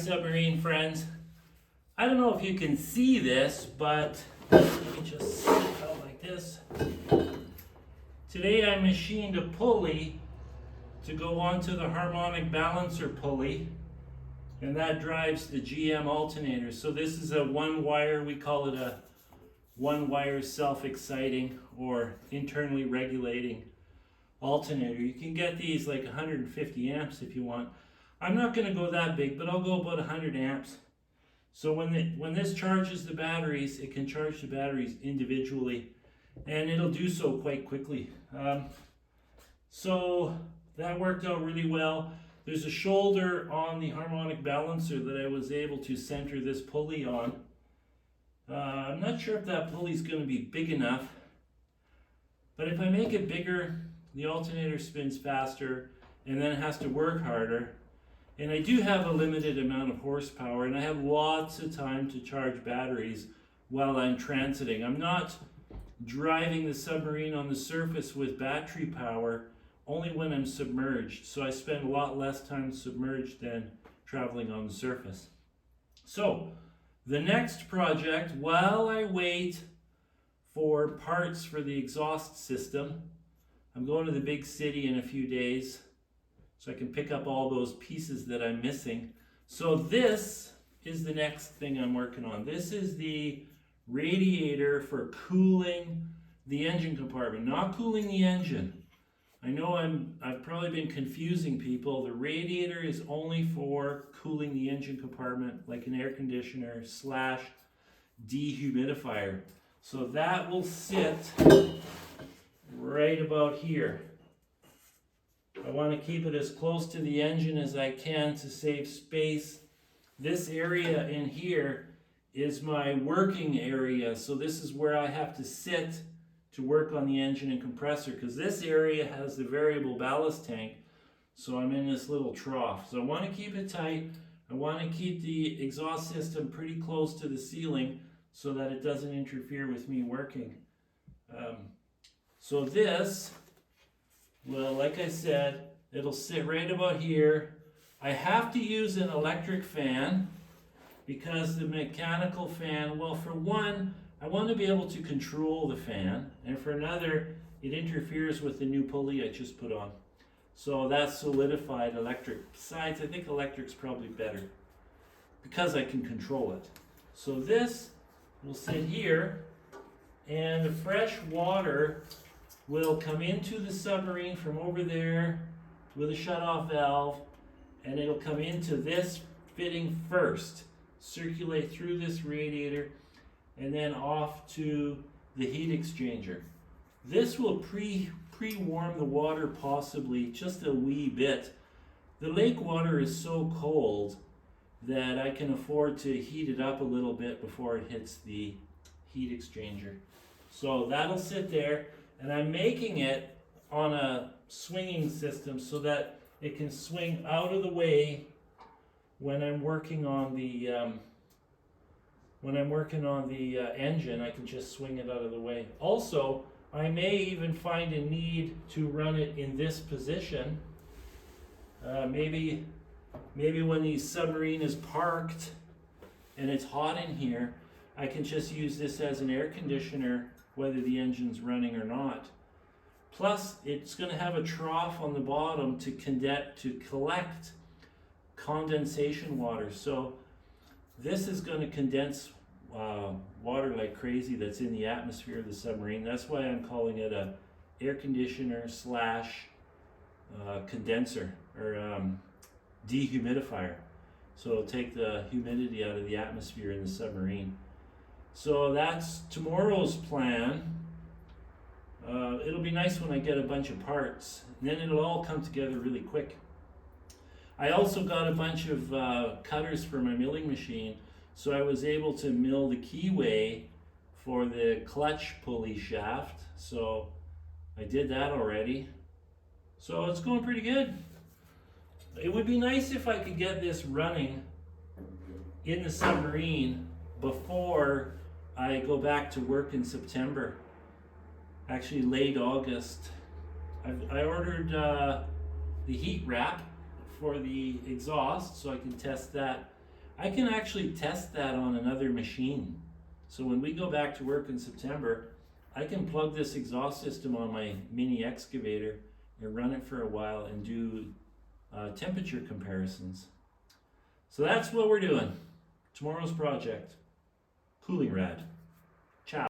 Submarine friends, I don't know if you can see this, but let me just set it out like this. Today I machined a pulley to go onto the harmonic balancer pulley, and that drives the GM alternator. So this is a one wire, we call it a one wire self-exciting or internally regulating alternator. You can get these like 150 amps if you want. I'm not going to go that big, but I'll go about 100 amps. So when this charges the batteries, it can charge the batteries individually, and it'll do so quite quickly. So that worked out really well. There's a shoulder on the harmonic balancer that I was able to center this pulley on. I'm not sure if that pulley is going to be big enough, but if I make it bigger, the alternator spins faster and then it has to work harder. And I do have a limited amount of horsepower, and I have lots of time to charge batteries while I'm transiting. I'm not driving the submarine on the surface with battery power only when I'm submerged. So I spend a lot less time submerged than traveling on the surface. So the next project, while I wait for parts for the exhaust system, I'm going to the big city in a few days, so I can pick up all those pieces that I'm missing. So this is the next thing I'm working on. This is the radiator for cooling the engine compartment, not cooling the engine. I know I've probably been confusing people. The radiator is only for cooling the engine compartment, like an air conditioner / dehumidifier. So that will sit right about here. I want to keep it as close to the engine as I can to save space. This area in here is my working area, so this is where I have to sit to work on the engine and compressor, because this area has the variable ballast tank, so I'm in this little trough. So I want to keep it tight. I want to keep the exhaust system pretty close to the ceiling so that it doesn't interfere with me working. So this, well, like I said, it'll sit right about here. I have to use an electric fan because the mechanical fan, well, for one, I want to be able to control the fan, and for another, it interferes with the new pulley I just put on. So that's solidified electric. Besides, I think electric's probably better because I can control it. So this will sit here, and the fresh water will come into the submarine from over there with a shut-off valve, and it'll come into this fitting first, circulate through this radiator, and then off to the heat exchanger. This will pre-warm the water possibly just a wee bit. The lake water is so cold that I can afford to heat it up a little bit before it hits the heat exchanger. So that'll sit there. And I'm making it on a swinging system so that it can swing out of the way when I'm working on the engine. I can just swing it out of the way. Also, I may even find a need to run it in this position. Maybe when the submarine is parked and it's hot in here, I can just use this as an air conditioner whether the engine's running or not. Plus, it's going to have a trough on the bottom to collect condensation water. So this is going to condense water like crazy that's in the atmosphere of the submarine. That's why I'm calling it a air conditioner / condenser or dehumidifier. So it'll take the humidity out of the atmosphere in the submarine. So that's tomorrow's plan. It'll be nice when I get a bunch of parts, and then it'll all come together really quick. I also got a bunch of cutters for my milling machine, so I was able to mill the keyway for the clutch pulley shaft. So I did that already. So it's going pretty good. It would be nice if I could get this running in the submarine before I go back to work in September. Actually late August. I ordered the heat wrap for the exhaust so I can test that I can actually test that on another machine. So when we go back to work in September, I can plug this exhaust system on my mini excavator and run it for a while and do temperature comparisons. So that's what we're doing. Tomorrow's project, cooling rad.